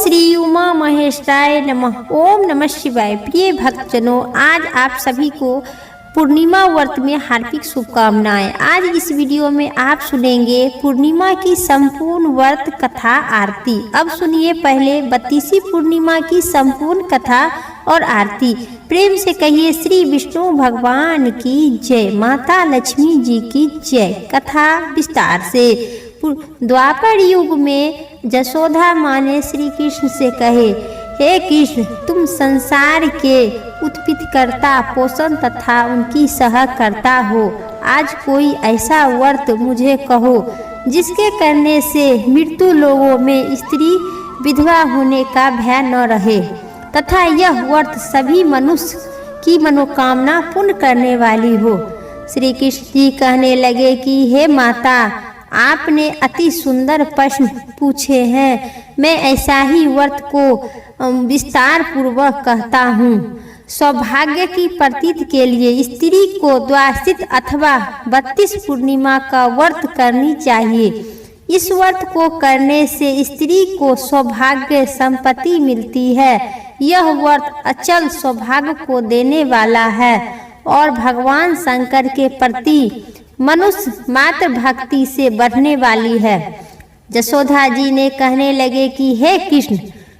श्री उमा महेश्वराय नमः। ओम नमः शिवाय। प्रिय भक्तजनों, आज आप सभी को पूर्णिमा व्रत में हार्दिक शुभकामनाएं। आज इस वीडियो में आप सुनेंगे पूर्णिमा की संपूर्ण व्रत कथा आरती। अब सुनिए पहले 32वीं पूर्णिमा की संपूर्ण कथा और आरती। प्रेम से कहिए श्री विष्णु भगवान की जय, माता लक्ष्मी जी की जय। कथा विस्तार से। द्वापर युग में जसोदा माँ ने श्री कृष्ण से कहे, हे कृष्ण, तुम संसार के उत्पत्ति करता, पोषण तथा उनकी सह करता हो। आज कोई ऐसा व्रत मुझे कहो जिसके करने से मृत्यु लोगों में स्त्री विधवा होने का भय न रहे तथा यह व्रत सभी मनुष्य की मनोकामना पूर्ण करने वाली हो। श्री कृष्ण जी कहने लगे कि हे माता, आपने अति सुंदर प्रश्न पूछे हैं। मैं ऐसा ही व्रत को विस्तार पूर्वक कहता हूँ। सौभाग्य की प्रतीति के लिए स्त्री को द्वादशी अथवा 32 पूर्णिमा का व्रत करनी चाहिए। इस व्रत को करने से स्त्री को सौभाग्य संपत्ति मिलती है। यह व्रत अचल सौभाग्य को देने वाला है और भगवान शंकर के प्रति मनुष्य मात्र भक्ति से बढ़ने वाली है। जसोदा जी ने कहने लगे कि हे कृष्ण,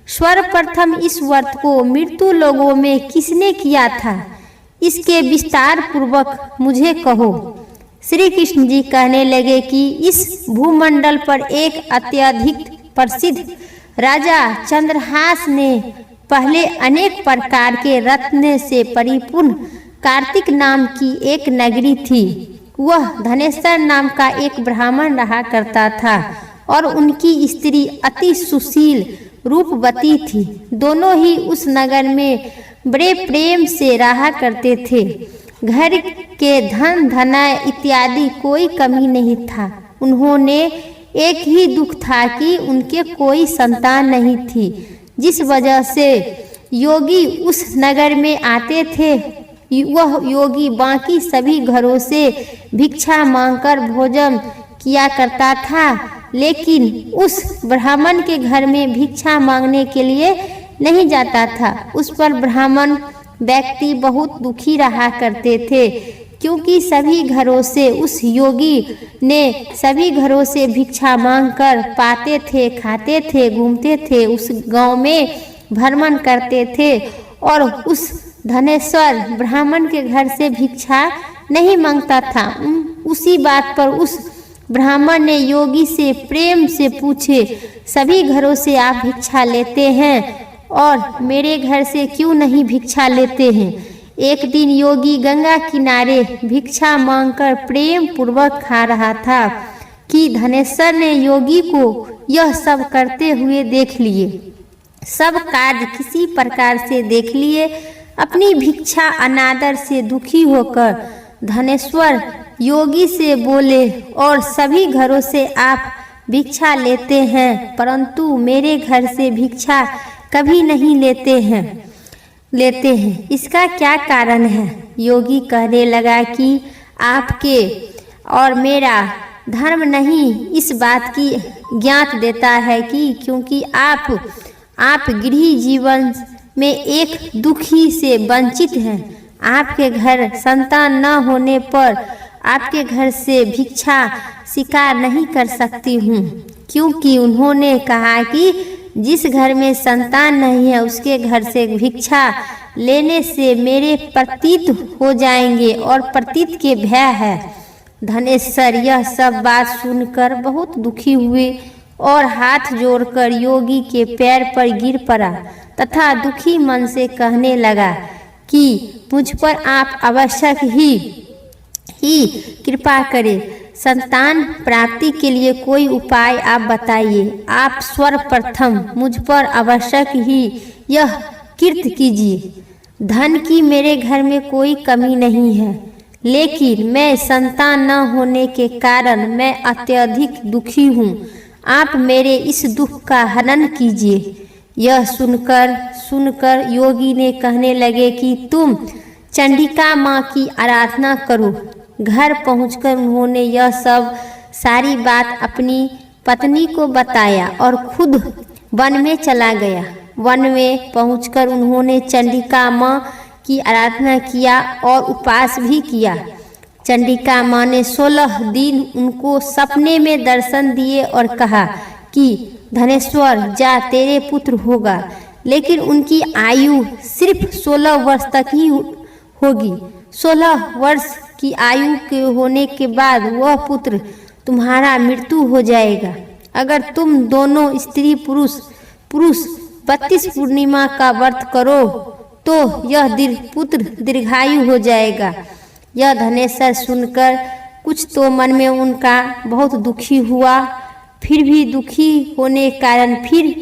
सर्वप्रथम इस व्रत को मृत्यु लोगों में किसने किया था, इसके विस्तार पूर्वक मुझे कहो। श्री कृष्ण जी कहने लगे कि इस भूमंडल पर एक अत्यधिक प्रसिद्ध राजा चंद्रहास ने पहले अनेक प्रकार के रत्न से परिपूर्ण कार्तिक नाम की एक नगरी थी। वह धनेश्वर नाम का एक ब्राह्मण रहा करता था और उनकी स्त्री अति सुशील रूपवती थी। दोनों ही उस नगर में बड़े प्रेम से रहा करते थे। घर के धन धनाय इत्यादि कोई कमी नहीं था। उन्होंने एक ही दुख था कि उनके कोई संतान नहीं थी, जिस वजह से योगी उस नगर में आते थे। वह योगी बाकी सभी घरों से भिक्षा मांगकर भोजन किया करता था, लेकिन उस ब्राह्मण के घर में भिक्षा मांगने के लिए नहीं जाता था। उस पर ब्राह्मण व्यक्ति बहुत दुखी रहा करते थे, क्योंकि सभी घरों से उस योगी ने सभी घरों से भिक्षा मांगकर पाते थे, खाते थे, घूमते थे, उस गांव में भ्रमण करते थे और उस धनेश्वर ब्राह्मण के घर से भिक्षा नहीं मांगता था। उसी बात पर उस ब्राह्मण ने योगी से प्रेम से पूछे, सभी घरों से आप भिक्षा लेते हैं और मेरे घर से क्यों नहीं भिक्षा लेते हैं? एक दिन योगी गंगा किनारे भिक्षा मांगकर प्रेम पूर्वक खा रहा था कि धनेश्वर ने योगी को यह सब करते हुए देख लिए। सब कार्य किसी प्रकार से देख लिए। अपनी भिक्षा अनादर से दुखी होकर धनेश्वर योगी से बोले, और सभी घरों से आप भिक्षा लेते हैं, परंतु मेरे घर से भिक्षा कभी नहीं लेते हैं। इसका क्या कारण है? योगी कहने लगा कि आपके और मेरा धर्म नहीं इस बात की ज्ञात देता है कि क्योंकि आप गृह जीवन में एक दुखी से वंचित हैं। आपके घर संतान न होने पर आपके घर से भिक्षा स्वीकार नहीं कर सकती हूँ, क्योंकि उन्होंने कहा कि जिस घर में संतान नहीं है उसके घर से भिक्षा लेने से मेरे प्रतीत हो जाएंगे और प्रतीत के भय है। धनेश्वर यह सब बात सुनकर बहुत दुखी हुए और हाथ जोड़कर योगी के पैर पर गिर पड़ा तथा दुखी मन से कहने लगा कि मुझ पर आप आवश्यक ही कृपा करें। संतान प्राप्ति के लिए कोई उपाय आप बताइए। आप सर्वप्रथम मुझ पर आवश्यक ही यह कृत्य कीजिए। धन की मेरे घर में कोई कमी नहीं है, लेकिन मैं संतान न होने के कारण मैं अत्यधिक दुखी हूँ। आप मेरे इस दुख का हनन कीजिए। यह सुनकर योगी ने कहने लगे कि तुम चंडिका माँ की आराधना करो। घर पहुंचकर उन्होंने यह सब सारी बात अपनी पत्नी को बताया और खुद वन में चला गया। वन में पहुंचकर उन्होंने चंडिका माँ की आराधना किया और उपवास भी किया। चंडिका माँ ने 16 दिन उनको सपने में दर्शन दिए और कहा कि धनेश्वर जा, तेरे पुत्र होगा, लेकिन उनकी आयु सिर्फ 16 वर्ष तक ही होगी। 16 वर्ष की आयु के होने के बाद वह पुत्र तुम्हारा मृत्यु हो जाएगा। अगर तुम दोनों स्त्री पुरुष 32 पूर्णिमा का व्रत करो तो यह पुत्र दीर्घायु हो जाएगा। यह धनेश्वर सुनकर कुछ तो मन में उनका बहुत दुखी हुआ। फिर भी दुखी होने के कारण फिर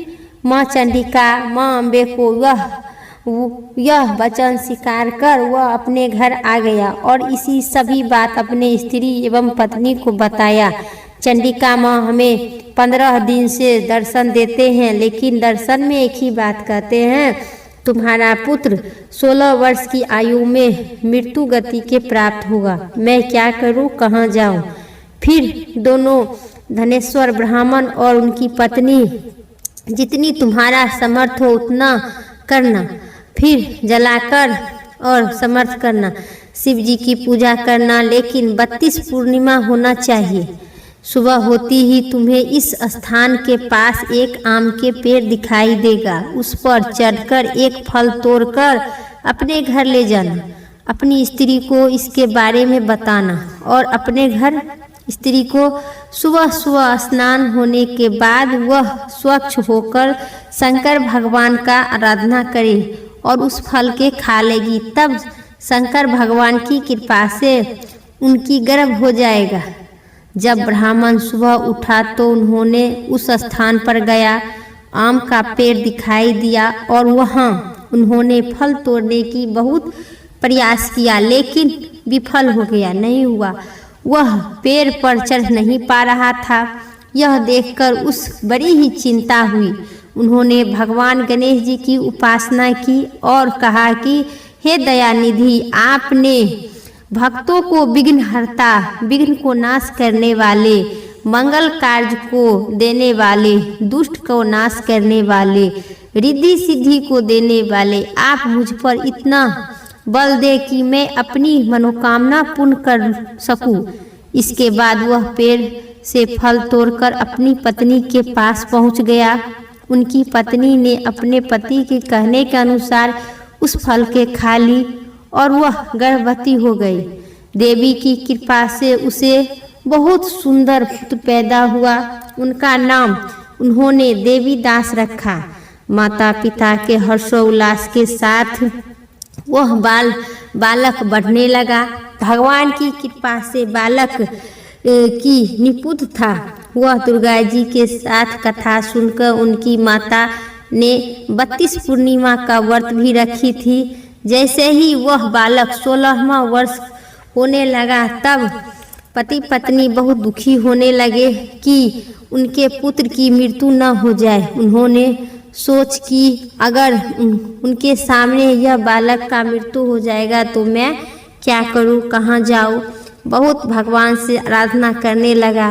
माँ चंडिका माँ अम्बे को यह वचन स्वीकार कर वह अपने घर आ गया और इसी सभी बात अपने स्त्री एवं पत्नी को बताया। चंडिका माँ हमें 15 दिन से दर्शन देते हैं, लेकिन दर्शन में एक ही बात कहते हैं, तुम्हारा पुत्र 16 वर्ष की आयु में मृत्यु गति के प्राप्त होगा। मैं क्या करूं, कहाँ जाऊं? फिर दोनों धनेश्वर ब्राह्मण और उनकी पत्नी, जितनी तुम्हारा समर्थ हो उतना करना, फिर जलाकर और समर्थ करना, शिव जी की पूजा करना, लेकिन 32 पूर्णिमा होना चाहिए। सुबह होती ही तुम्हें इस स्थान के पास एक आम के पेड़ दिखाई देगा। उस पर चढ़कर एक फल तोड़कर अपने घर ले जाना। अपनी स्त्री को इसके बारे में बताना और अपने घर स्त्री को सुबह सुबह स्नान होने के बाद वह स्वच्छ होकर शंकर भगवान का आराधना करे और उस फल के खा लेगी। तब शंकर भगवान की कृपा से उनकी गर्भ हो जाएगा। जब ब्राह्मण सुबह उठा तो उन्होंने उस स्थान पर गया, आम का पेड़ दिखाई दिया और वहाँ उन्होंने फल तोड़ने की बहुत प्रयास किया, लेकिन विफल हो गया, नहीं हुआ। वह पेड़ पर चढ़ नहीं पा रहा था। यह देखकर उस बड़ी ही चिंता हुई। उन्होंने भगवान गणेश जी की उपासना की और कहा कि हे दयानिधि, आपने भक्तों को विघ्नहर्ता, विघ्न को नाश करने वाले, मंगल कार्य को देने वाले, दुष्ट को नाश करने वाले, रिद्धि सिद्धि को देने वाले, आप मुझ पर इतना बल दे कि मैं अपनी मनोकामना पूर्ण कर सकूं। इसके बाद वह पेड़ से फल तोड़कर अपनी पत्नी के पास पहुंच गया। उनकी पत्नी ने अपने पति के कहने के अनुसार उस फल के खा ली और वह गर्भवती हो गई। देवी की कृपा से उसे बहुत सुंदर पुत्र पैदा हुआ। उनका नाम उन्होंने देवी दास रखा। माता पिता के हर्षोल्लास के साथ वह बालक बढ़ने लगा। भगवान की कृपा से बालक की निपुत था। वह दुर्गा जी के साथ कथा सुनकर उनकी माता ने 32 पूर्णिमा का व्रत भी रखी थी। जैसे ही वह बालक 16वां वर्ष होने लगा तब पति पत्नी बहुत दुखी होने लगे कि उनके पुत्र की मृत्यु न हो जाए। उन्होंने सोच कि अगर उनके सामने यह बालक का मृत्यु हो जाएगा तो मैं क्या करूं, कहाँ जाऊं। बहुत भगवान से आराधना करने लगा,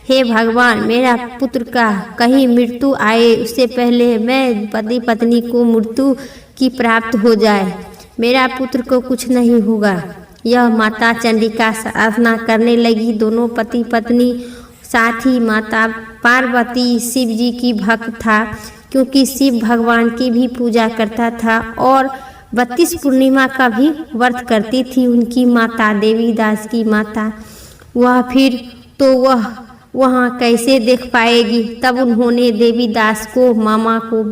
हे भगवान, मेरा पुत्र का कहीं मृत्यु आए उससे पहले मैं पति पत्नी को मृत्यु की प्राप्त हो जाए, मेरा पुत्र को कुछ नहीं होगा। यह माता चंडिका आराधना करने लगी। दोनों पति पत्नी, साथ ही माता पार्वती शिव जी की भक्त था, क्योंकि शिव भगवान की भी पूजा करता था और 32 पूर्णिमा का भी व्रत करती थी उनकी माता, देवी दास की माता। वह फिर तो वह वहाँ कैसे देख पाएगी। तब उन्होंने देवी दास को मामा को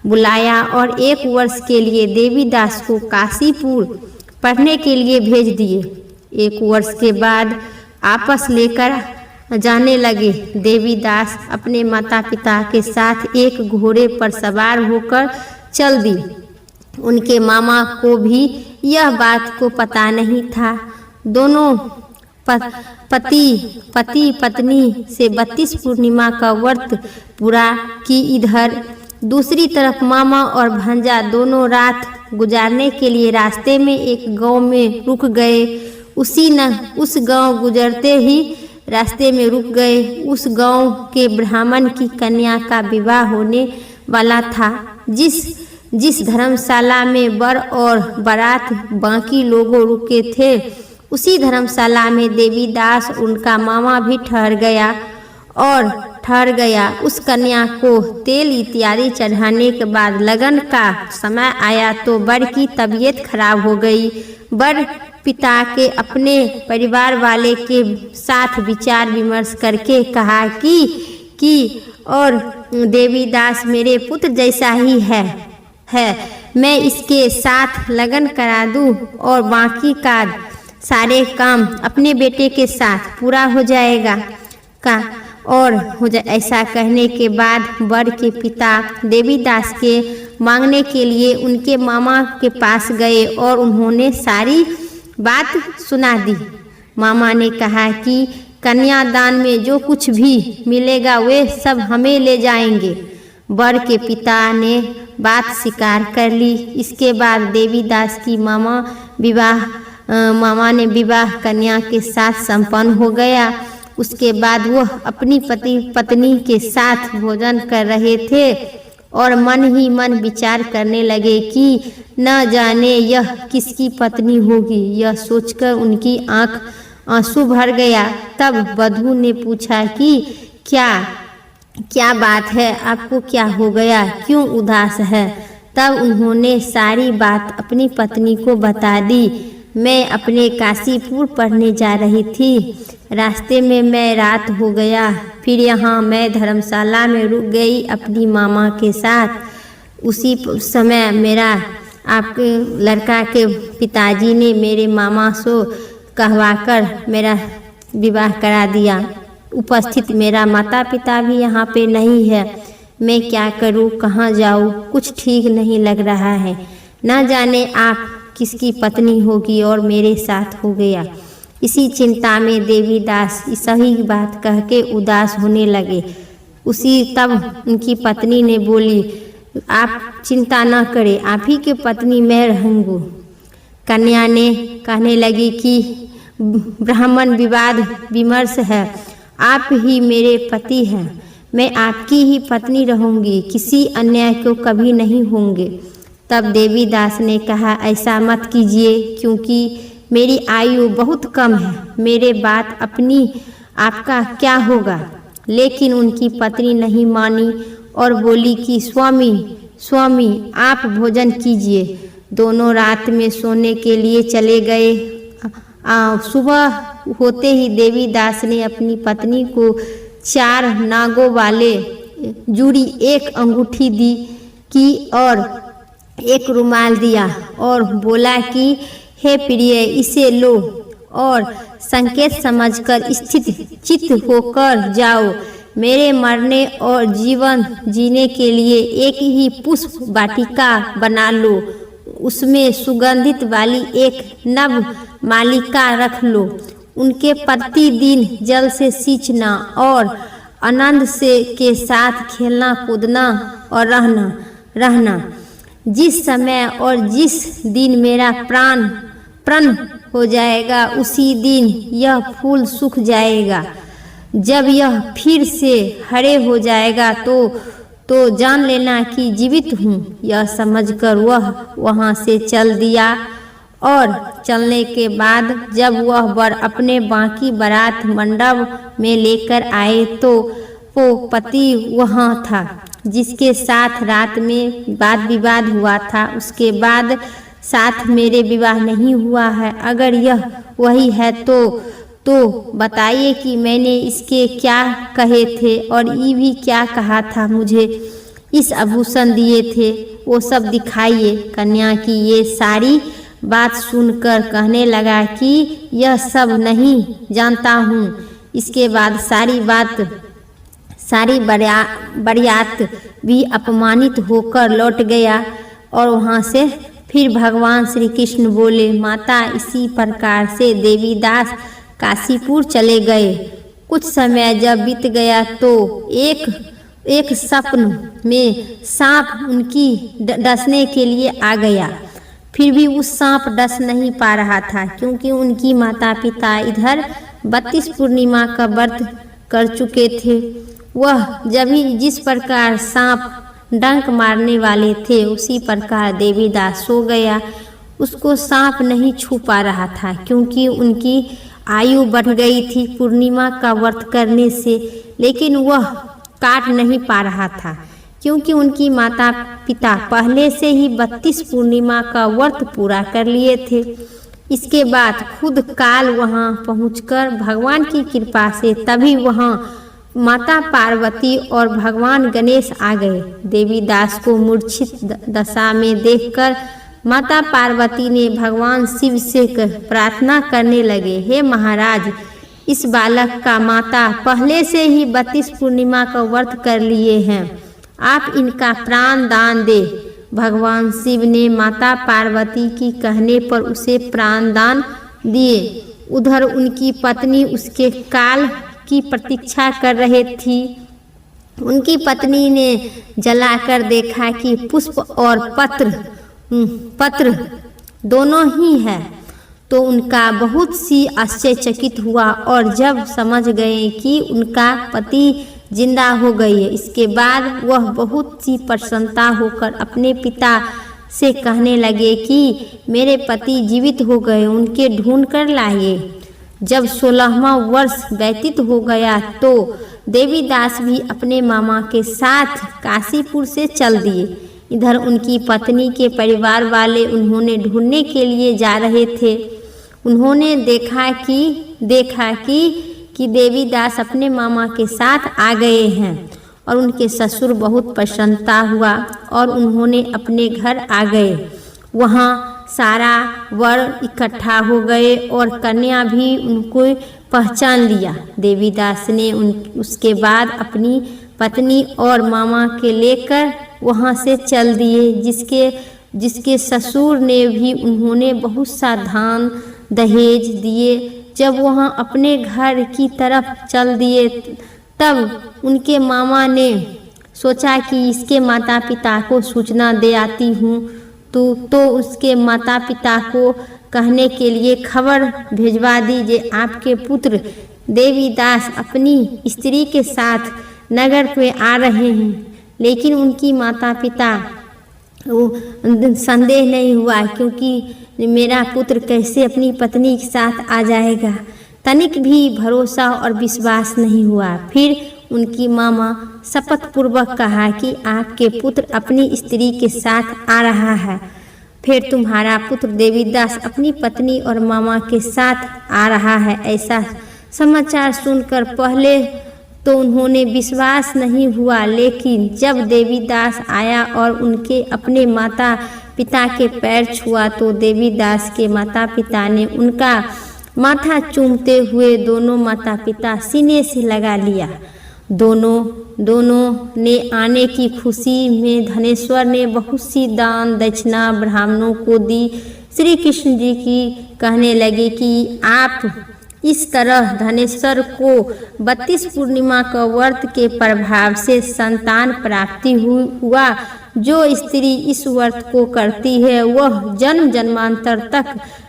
बुलाया और 1 वर्ष के लिए देवी दास को काशीपुर पढ़ने के लिए भेज दिए। 1 वर्ष के बाद आपस लेकर जाने लगे। देवी दास अपने माता पिता के साथ एक घोड़े पर सवार होकर चल दी। उनके मामा को भी यह बात को पता नहीं था। दोनों पति पत्नी से 32 पूर्णिमा का व्रत पूरा की। इधर दूसरी तरफ मामा और भांजा दोनों रात गुजारने के लिए रास्ते में एक गांव में रुक गए। उस गांव गुजरते ही रास्ते में रुक गए। उस गांव के ब्राह्मण की कन्या का विवाह होने वाला था। जिस धर्मशाला में वर और बारात बाकी लोगों रुके थे, उसी धर्मशाला में देवीदास उनका मामा भी ठहर गया। उस कन्या को तेल इत्यादि चढ़ाने के बाद लगन का समय आया तो वर की तबीयत खराब हो गई। वर पिता के अपने परिवार वाले के साथ विचार विमर्श करके कहा कि और देवीदास मेरे पुत्र जैसा ही है, मैं इसके साथ लगन करा दूं और बाकी का सारे काम अपने बेटे के साथ पूरा हो जाएगा ऐसा कहने के बाद वर के पिता देवीदास के मांगने के लिए उनके मामा के पास गए और उन्होंने सारी बात सुना दी। मामा ने कहा कि कन्यादान में जो कुछ भी मिलेगा वे सब हमें ले जाएंगे। वर के पिता ने बात स्वीकार कर ली। इसके बाद देवीदास की मामा ने विवाह कन्या के साथ संपन्न हो गया। उसके बाद वह अपनी पत्नी के साथ भोजन कर रहे थे और मन ही मन विचार करने लगे कि न जाने यह किसकी पत्नी होगी। यह सोचकर उनकी आंख आंसू भर गया। तब वधू ने पूछा कि क्या बात है, आपको क्या हो गया, क्यों उदास है? तब उन्होंने सारी बात अपनी पत्नी को बता दी। मैं अपने काशीपुर पढ़ने जा रही थी। रास्ते में मैं रात हो गया। फिर यहाँ मैं धर्मशाला में रुक गई अपनी मामा के साथ। उसी समय मेरा आपके लड़का के पिताजी ने मेरे मामा से कहवाकर मेरा विवाह करा दिया। उपस्थित मेरा माता पिता भी यहाँ पे नहीं है। मैं क्या करूँ, कहाँ जाऊँ, कुछ ठीक नहीं लग रहा है। न जाने आप किसकी पत्नी होगी और मेरे साथ हो गया। इसी चिंता में देवीदास सही बात कह के उदास होने लगे। तब उनकी पत्नी ने बोली, आप चिंता न करें, आप ही की पत्नी मैं रहूँगी। कन्या ने कहने लगी कि ब्राह्मण विवाद विमर्श है, आप ही मेरे पति हैं, मैं आपकी ही पत्नी रहूँगी, किसी अन्याय को कभी नहीं होंगे। तब देवीदास ने कहा, ऐसा मत कीजिए, क्योंकि मेरी आयु बहुत कम है, मेरे बात आपका क्या होगा। लेकिन उनकी पत्नी नहीं मानी और बोली कि स्वामी आप भोजन कीजिए। दोनों रात में सोने के लिए चले गए। सुबह होते ही देवीदास ने अपनी पत्नी को 4 नागों वाले जुड़ी 1 अंगूठी दी की और 1 रुमाल दिया और बोला कि हे प्रिय, इसे लो और संकेत समझकर स्थित चित्त होकर जाओ। मेरे मरने और जीवन जीने के लिए एक ही पुष्प वाटिका बना लो, उसमें सुगंधित वाली एक नव मालिका रख लो। उनके प्रतिदिन जल से सींचना और आनंद के साथ खेलना कूदना और रहना। जिस समय और जिस दिन मेरा प्राण हो जाएगा, उसी दिन यह फूल सूख जाएगा। जब यह फिर से हरे हो जाएगा तो जान लेना कि जीवित हूँ। यह समझकर वह वहाँ से चल दिया। और चलने के बाद जब वह वर अपने बाकी बारात मंडप में लेकर आए तो वो पति वहाँ था जिसके साथ रात में वाद विवाद हुआ था। उसके बाद साथ मेरे विवाह नहीं हुआ है। अगर यह वही है तो बताइए कि मैंने इसके क्या कहे थे और ये भी क्या कहा था, मुझे इस आभूषण दिए थे, वो सब दिखाइए। कन्या की ये सारी बात सुनकर कहने लगा कि यह सब नहीं जानता हूँ। इसके बाद सारी बरियात भी अपमानित होकर लौट गया और वहाँ से फिर भगवान श्री कृष्ण बोले, माता इसी प्रकार से देवीदास काशीपुर चले गए। कुछ समय जब बीत गया तो एक सपन में सांप उनकी डसने के लिए आ गया। फिर भी उस सांप डस नहीं पा रहा था, क्योंकि उनकी माता पिता इधर 32 पूर्णिमा का व्रत कर चुके थे। वह जब ही जिस प्रकार सांप डंक मारने वाले थे उसी प्रकार देवीदास सो गया। उसको सांप नहीं छू पा रहा था क्योंकि उनकी आयु बढ़ गई थी पूर्णिमा का व्रत करने से, लेकिन वह काट नहीं पा रहा था क्योंकि उनकी माता पिता पहले से ही 32 पूर्णिमा का व्रत पूरा कर लिए थे। इसके बाद खुद काल वहां पहुंचकर भगवान की कृपा से तभी वहां माता पार्वती और भगवान गणेश आ गए। देवीदास को मूर्छित दशा में देखकर माता पार्वती ने भगवान शिव से प्रार्थना करने लगे, हे महाराज, इस बालक का माता पहले से ही 32 पूर्णिमा का व्रत कर लिए हैं, आप इनका प्राण दान दे। भगवान शिव ने माता पार्वती की कहने पर उसे प्राण दान दिए। उधर उनकी पत्नी उसके काल की प्रतीक्षा कर रही थी। उनकी पत्नी ने जलाकर देखा कि पुष्प और पत्र दोनों ही है, तो उनका बहुत सी आश्चर्यचकित हुआ और जब समझ गए कि उनका पति जिंदा हो गई है, इसके बाद वह बहुत सी प्रसन्नता होकर अपने पिता से कहने लगे कि मेरे पति जीवित हो गए, उनके ढूंढ कर लाइए। जब 16वां वर्ष व्यतीत हो गया तो देवीदास भी अपने मामा के साथ काशीपुर से चल दिए। इधर उनकी पत्नी के परिवार वाले उन्होंने ढूंढने के लिए जा रहे थे। उन्होंने देखा कि देवीदास अपने मामा के साथ आ गए हैं और उनके ससुर बहुत प्रसन्नता हुआ और उन्होंने अपने घर आ गए। वहाँ सारा वर इकट्ठा हो गए और कन्या भी उनको पहचान लिया। देवीदास ने उसके बाद अपनी पत्नी और मामा के लेकर वहाँ से चल दिए। जिसके ससुर ने भी उन्होंने बहुत सा धान दहेज दिए। जब वहाँ अपने घर की तरफ चल दिए तब उनके मामा ने सोचा कि इसके माता पिता को सूचना दे आती हूँ, तो उसके माता पिता को कहने के लिए खबर भिजवा दीजिए, आपके पुत्र देवीदास अपनी स्त्री के साथ नगर पे आ रहे हैं। लेकिन उनकी माता पिता संदेह नहीं हुआ क्योंकि मेरा पुत्र कैसे अपनी पत्नी के साथ आ जाएगा, तनिक भी भरोसा और विश्वास नहीं हुआ। फिर उनकी मामा शपथ पूर्वक कहा कि आपके पुत्र अपनी स्त्री के साथ आ रहा है। फिर तुम्हारा पुत्र देवीदास अपनी पत्नी और मामा के साथ आ रहा है। ऐसा समाचार सुनकर पहले तो उन्होंने विश्वास नहीं हुआ, लेकिन जब देवीदास आया और उनके अपने माता पिता के पैर छुआ तो देवीदास के माता पिता ने उनका माथा चूमते हुए दोनों माता पिता सीने से लगा लिया। दोनों ने आने की खुशी में धनेश्वर ने बहुत सी दान दक्षिणा ब्राह्मणों को दी। श्री कृष्ण जी की कहने लगे कि आप इस तरह धनेश्वर को 32 पूर्णिमा का व्रत के प्रभाव से संतान प्राप्ति हुआ। जो स्त्री इस व्रत को करती है वह जन्म जन्मांतर तक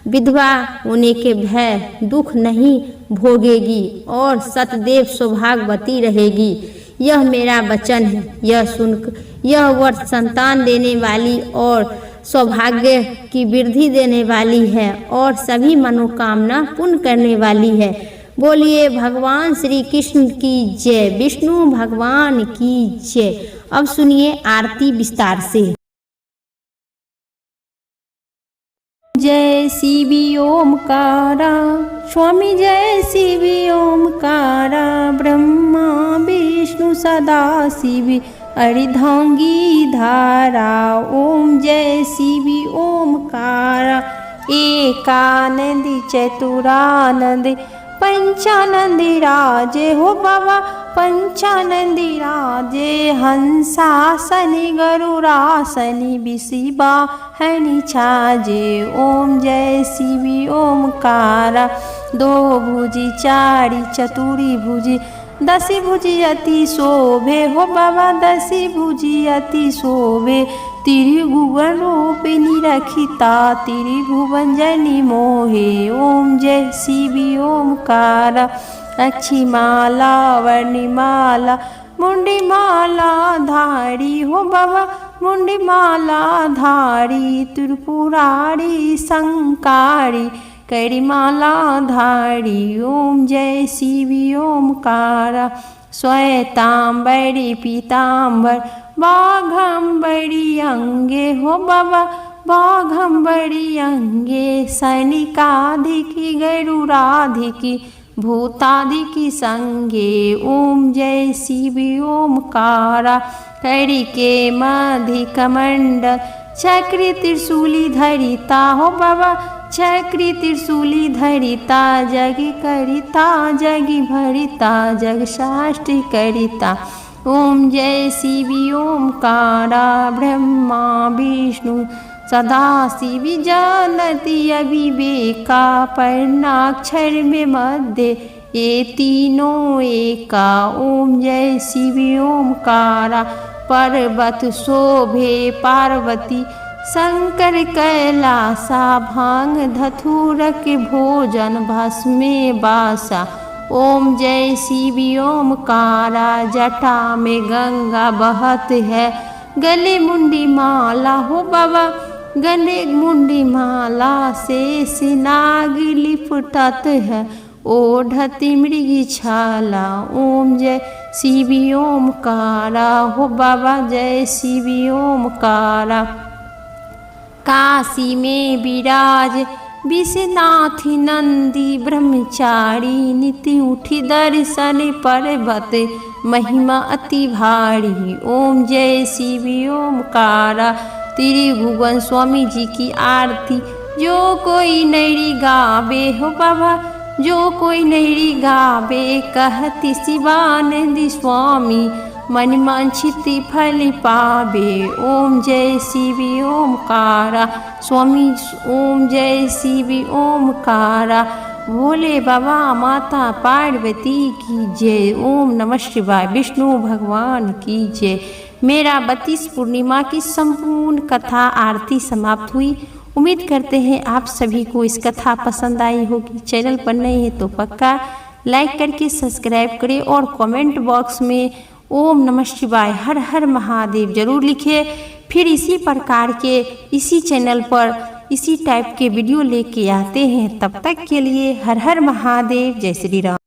विधवा होने के भय दुख नहीं भोगेगी और सतदैव सौभाग्यवती रहेगी। यह मेरा वचन है। यह सुनकर यह व्रत संतान देने वाली और सौभाग्य की वृद्धि देने वाली है और सभी मनोकामना पूर्ण करने वाली है। बोलिए भगवान श्री कृष्ण की जय, विष्णु भगवान की जय। अब सुनिए आरती विस्तार से। जय शिव ओमकारा स्वामी, जय शिव ओमकारा ब्रह्मा विष्णु सदा शिव अर्धांगी धारा। ओम जय शिव ओमकारा एकानंदी चतुरानंदी पंचानंदी राजे हो बाबा पंचानंदी राजे। हंसासनी गरुरासनी विशिबा हनी छाजे। ओम जय शिव ओमकारा दो भुजी चारी चतुरी भुजी दसी भुजी अति शोभे हो बाबा दसी भुजी अति शोभे त्रिभुवन रूपिणी रखिता त्रिभुवन जनि मोहे ओम जय शिव ओमकार अक्षिमाला वर्णिमाला मुंडीमाला धारी हो बाबा मुंडीमाला धारी त्रिपुरारी संकारी करिमाला धारी ओम जय शिव ओमकार श्वेतांबरी पीतांबर बाघंबरी अंगे हो बाबा बाघंबरी अंगे सैनिकाधिकी गरुराधिकी भूताधिकी संगे ओम जय शिव ओमकारा करिके मधि कमंडल चक्र त्रिशूली धरिता हो बाबा चक्र त्रिशूली धरिता जग करिता जग भरिता जग शास्त्री करिता ओम जय शिव ओमकारा ब्रह्मा विष्णु सदा शिव जानती अविवेका पर्णाक्षर में मध्य ये तीनों एका ओम जय शिव ओमकारा पर्वत शोभे पार्वती शंकर कैलासा भांग धतूरक भोजन भस्मे बासा ओम जय शिव ओमकारा जटा में गंगा बहत है गले मुंडी माला हो बाबा गले मुंडी माला से नाग लिपटत है ओढ़ती मृगी छाला ओम जय शिव ओमकारा हो बाबा जय शिव ओमकारा काशी में विराज विश्वनाथ नंदी ब्रह्मचारी नित्य उठी दर्शन पर्वत महिमा अति भारी ओम जय शिव ओमकारा त्रिभुवन स्वामी जी की आरती जो कोई नैरी गावे हो बाबा जो कोई नैरी गावे कहती शिवानंद स्वामी मन वांछित फल पावे ओम जय शिव ओमकारा स्वामी ओम जय शिव ओमकारा भोले बाबा माता पार्वती की जय ओम नमः शिवाय विष्णु भगवान की जय। मेरा 32 पूर्णिमा की संपूर्ण कथा आरती समाप्त हुई। उम्मीद करते हैं आप सभी को इस कथा पसंद आई होगी। चैनल पर नए हैं तो पक्का लाइक करके सब्सक्राइब करें और कमेंट बॉक्स में ओम नमः शिवाय हर हर महादेव जरूर लिखिए। फिर इसी प्रकार के इसी चैनल पर इसी टाइप के वीडियो लेके आते हैं। तब तक के लिए हर हर महादेव जय श्री राम।